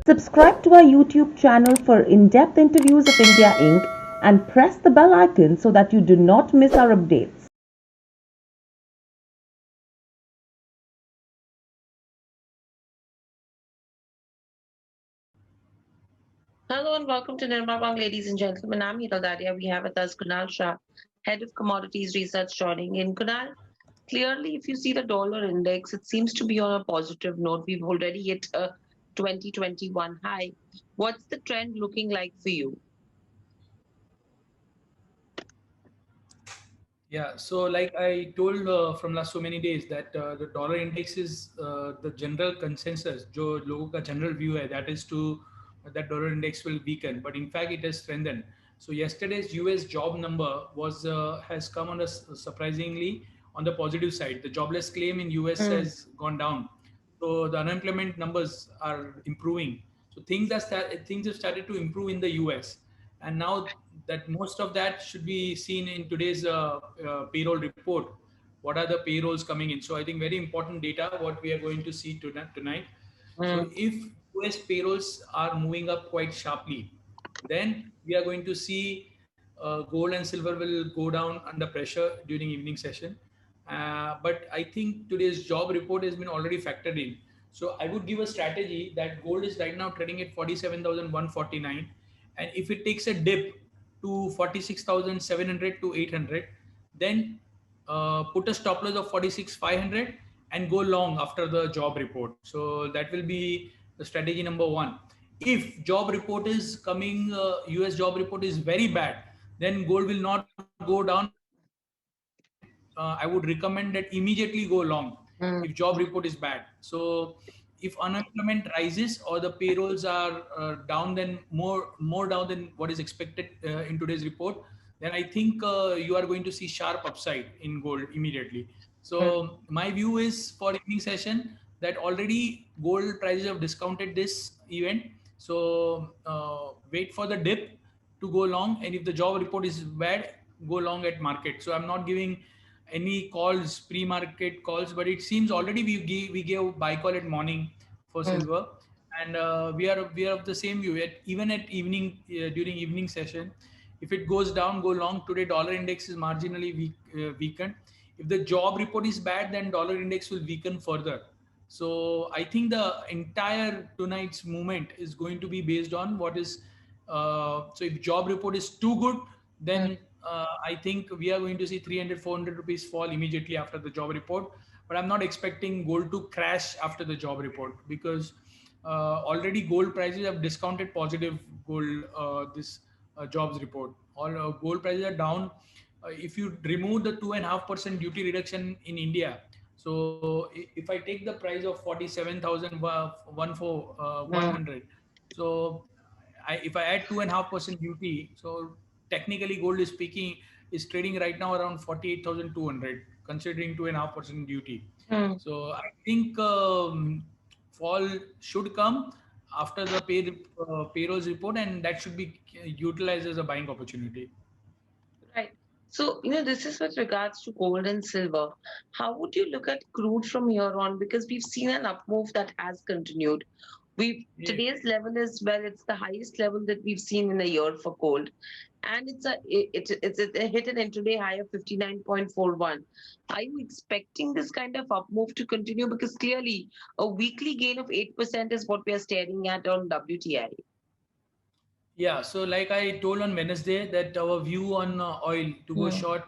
Subscribe to our YouTube channel for in-depth interviews of India Inc. and press the bell icon so that you do not miss our updates. Hello and welcome to Nirmal, ladies and gentlemen. I'm Hira Daria. We have with us Kunal Shah, Head of Commodities Research, joining in. Kunal, clearly, if you see the dollar index, it seems to be on a positive note. We've already hit a 2021 high. What's the trend looking like for you? Yeah, so like I told from last so many days that the dollar index is the general consensus, जो लोगों का general view है, that is to that dollar index will weaken, but in fact it has strengthened. So yesterday's US job number was has come on a surprisingly on the positive side. The jobless claim in US Hmm. has gone down, so the unemployment numbers are improving. So things have started to improve in the US, and now that most of that should be seen in today's payroll report. What are the payrolls coming in? So I think very important data what we are going to see tonight. So Hmm. if US payrolls are moving up quite sharply, then we are going to see gold and silver will go down under pressure during evening session. But I think today's job report has been already factored in. So I would give a strategy that gold is right now trading at 47,149, and if it takes a dip to 46,700 to 800, then put a stop loss of 46,500 and go long after the job report. So that will be the strategy number one. If job report is coming, US job report is very bad, then gold will not go down, but I would recommend that immediately go long if job Hmm. report is bad. So if unemployment rises or the payrolls are down, then more down than what is expected in today's report, then I think you are going to see sharp upside in gold immediately. Hmm. So my view is for evening session that already gold prices have discounted this event. So wait for the dip to go long, and if the job report is bad, go long at market. So I'm not giving any calls, pre-market calls, but it seems already we gave buy call at morning for Hmm. silver, and we are of the same view. Even at evening during evening session, if it goes down, go long. Today dollar index is marginally weakened. If the job report is bad, then dollar index will weaken further. So I think the entire tonight's movement is going to be based on what is. So if job report is too good, Hmm. then I think we are going to see 300, 400 rupees fall immediately after the job report. But I'm not expecting gold to crash after the job report, because already gold prices have discounted positive gold this jobs report. All gold prices are down. If you remove the 2.5% duty reduction in India, so if I take the price of 47,000 Hmm. 100, so if I add 2.5% duty, so technically gold is speaking is trading right now around 48,200, considering 2.5% duty. Hmm. So I think fall should come after the payrolls report, and that should be utilized as a buying opportunity. Right. So, this is with regards to gold and silver. How would you look at crude from here on? Because we've seen an up move that has continued. We Yeah. today's level is, well, it's the highest level that we've seen in a year for gold, and it's a hit an intraday high of 59.41. Are you expecting this kind of up move to continue? Because clearly a weekly gain of 8% is what we are staring at on WTI. Yeah, so like I told on Wednesday that our view on oil to go Hmm. short,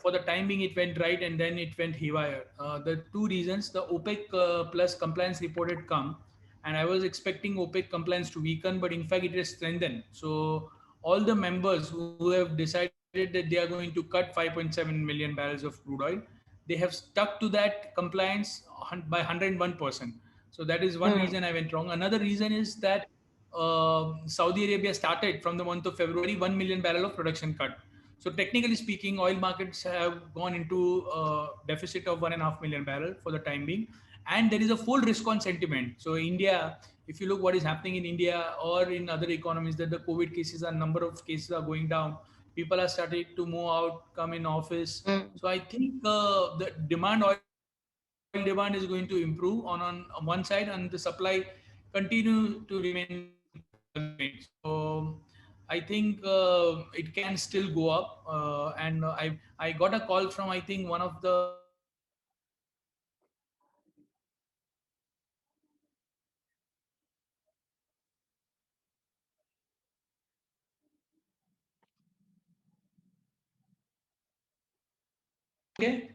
for the time being it went right and then it went haywire. The two reasons: the OPEC plus compliance report had come, and I was expecting OPEC compliance to weaken, but in fact it has strengthened. So all the members who have decided that they are going to cut 5.7 million barrels of crude oil, they have stuck to that compliance by 101%. So that is one Hmm. reason I went wrong. Another reason is that Saudi Arabia started from the month of February 1 million barrel of production cut. So technically speaking, oil markets have gone into deficit of 1.5 million barrel for the time being, and there is a full risk on sentiment. So India, if you look what is happening in India or in other economies, that the COVID cases are number of cases are going down. People are starting to move out, come in office. Hmm. So I think oil demand is going to improve on one side, and the supply continue to remain sluggish. So I think it can still go up. And I got a call from, I think, one of the okay.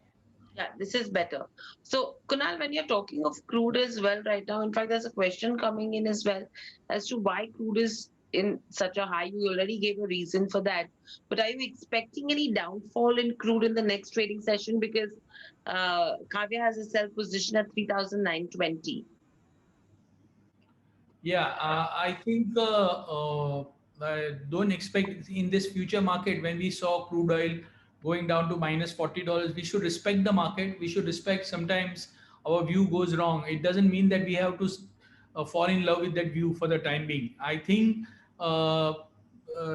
Yeah, this is better. So, Kunal, when you're talking of crude as well right now, in fact, there's a question coming in as well as to why crude is in such a high. You already gave a reason for that. But are you expecting any downfall in crude in the next trading session? Because Kavya has a sell position at 3,920. Yeah, I think I don't expect in this future market when we saw crude oil going down to -$40, we should respect the market. We should respect sometimes our view goes wrong. It doesn't mean that we have to fall in love with that view for the time being. I think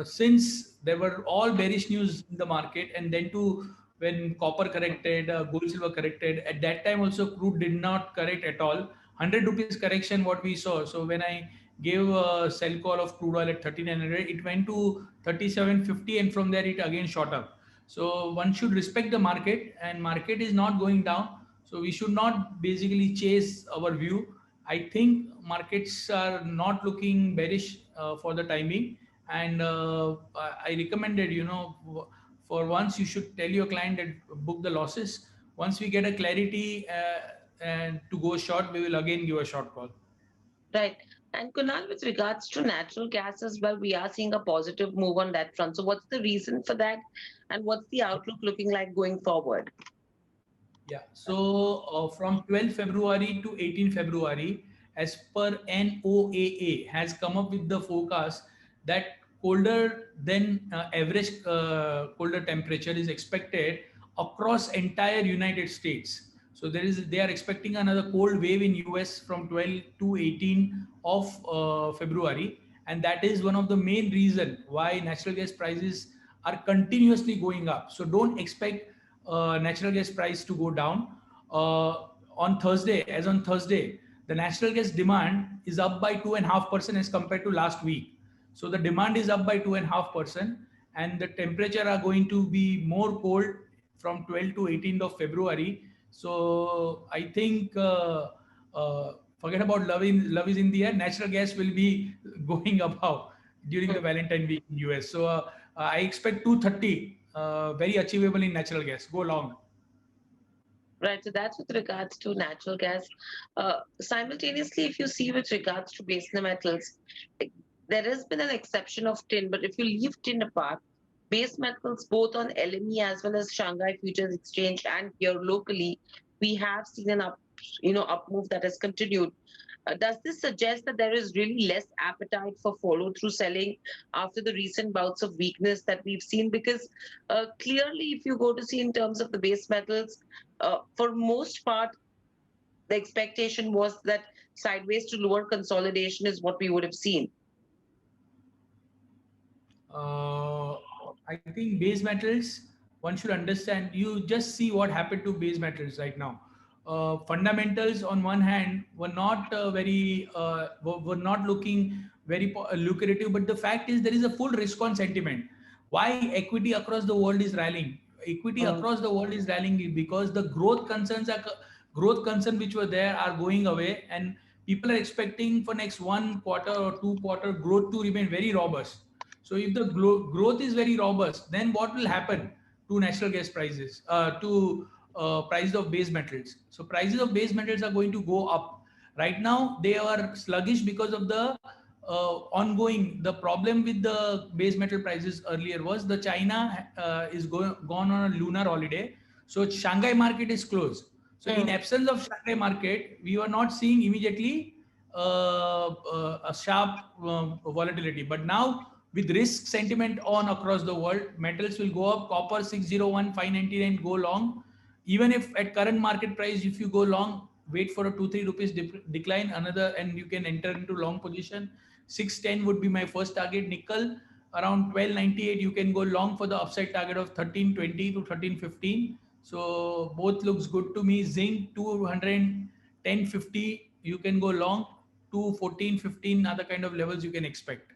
since there were all bearish news in the market, and then too when copper corrected, gold silver corrected, at that time also crude did not correct at all. 100 rupees correction what we saw. So when I gave a sell call of crude oil at 3900, it went to 3750, and from there it again shot up. So one should respect the market, and market is not going down, so we should not basically chase our view. I think markets are not looking bearish for the timing, and I recommended, for once you should tell your client that book the losses. Once we get a clarity and to go short, we will again give a short call. Right. And Kunal, with regards to natural gas as well, we are seeing a positive move on that front. So, what's the reason for that? And what's the outlook looking like going forward? Yeah. So from 12 February to 18 February, as per NOAA, has come up with the forecast that colder than average colder temperature is expected across entire United States. So they are expecting another cold wave in US from 12 to 18 of February, and that is one of the main reason why natural gas prices are continuously going up. So don't expect natural gas price to go down. As on Thursday, the natural gas demand is up by 2.5% as compared to last week. So the demand is up by 2.5%, and the temperature are going to be more cold from 12 to 18th of February. So I think forget about love is in the air. Natural gas will be going above during the Valentine week in US. So I expect 230 very achievable in natural gas. Go long. Right, so that's with regards to natural gas. Simultaneously, if you see with regards to base metals, like, there has been an exception of tin, but if you leave tin apart, base metals both on LME as well as Shanghai Futures Exchange and here locally, we have seen an up move that has continued. Does this suggest that there is really less appetite for follow through selling after the recent bouts of weakness that we've seen? Because clearly, if you go to see in terms of the base metals, for most part, the expectation was that sideways to lower consolidation is what we would have seen. Uh, I think base metals, one should understand, you just see what happened to base metals right now. Fundamentals on one hand were not were not looking very lucrative, but the fact is there is a full risk on sentiment. Why equity across the world is rallying? Equity Mm. across the world is rallying because the growth concerns which were there are going away, and people are expecting for next 1 quarter or 2 quarter growth to remain very robust. So if the growth is very robust, then what will happen to natural gas prices, to prices of base metals? So prices of base metals are going to go up. Right now, they are sluggish because of the the problem with the base metal prices earlier was the China is gone on a lunar holiday. So Shanghai market is closed. So in Mm. absence of Shanghai market, we were not seeing immediately a sharp volatility. But now with risk sentiment on across the world, metals will go up. Copper 601, 599 go long. Even if at current market price, if you go long, wait for a 2 3 rupees decline, another, and you can enter into long position. 610 would be my first target. Nickel around 1298, you can go long for the upside target of 1320 to 1315. So both looks good to me. Zinc 210.50, you can go long. to 14, 15 other kind of levels you can expect.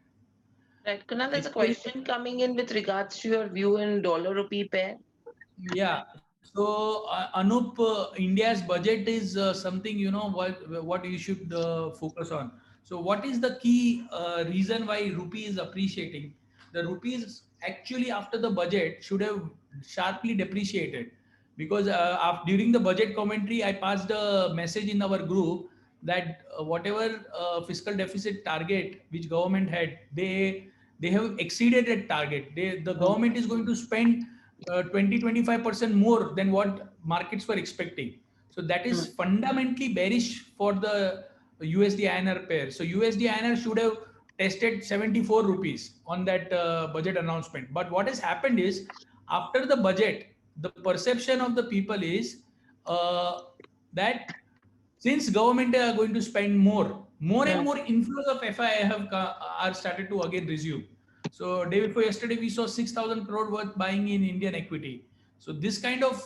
Right. Kunal, there's a It will, question coming in with regards to your view in dollar rupee pair. yeah. So Anup, India's budget is something, what you should focus on. So what is the key reason why rupee is appreciating? The rupee is actually, after the budget, should have sharply depreciated, because during the budget commentary I passed a message in our group that whatever fiscal deficit target which government had, they have exceeded that target. The Mm, government is going to spend 20-25% more than what markets were expecting. So that is mm, fundamentally bearish for the USD INR pair. So USD INR should have tested 74 rupees on that budget announcement. But what has happened is, after the budget, the perception of the people is uh, that since government are going to spend more and mm, more inflows of FI are started to again resume. So day before yesterday, we saw 6,000 crore worth buying in Indian equity. So this kind of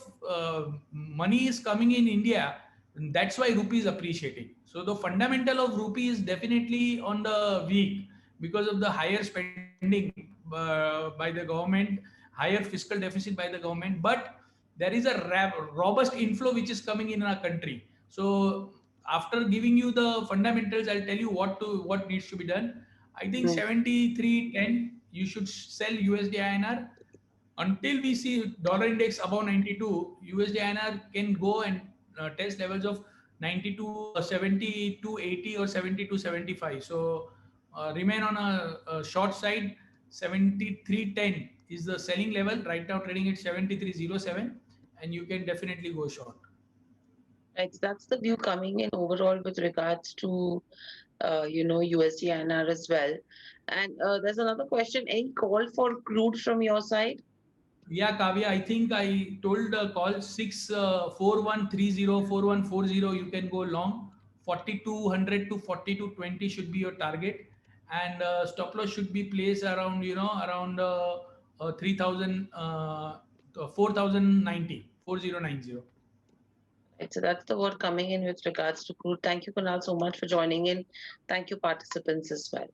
money is coming in India, and that's why rupee is appreciating. So the fundamental of rupee is definitely on the weak because of the higher spending by the government, higher fiscal deficit by the government. But there is a robust inflow which is coming in our country. So after giving you the fundamentals, I'll tell you what needs to be done. I think mm. 73.10 you should sell USD INR until we see dollar index above 92. USD INR can go and test levels of 92, 70 to 80 or 70 to 75. So remain on a short side. 73.10 is the selling level. Right now trading at 73.07, and you can definitely go short. Right. So that's the view coming in overall with regards to, USD INR as well. And there's another question. Any call for crude from your side? Yeah, Kavya, I think I told call 64130 4140. You can go long. 4200 to 4220 should be your target, and stop loss should be placed around, around 3000, 4090, 4090. Right. So that's the word coming in with regards to crude. Thank you, Kunal, so much for joining in. Thank you, participants, as well.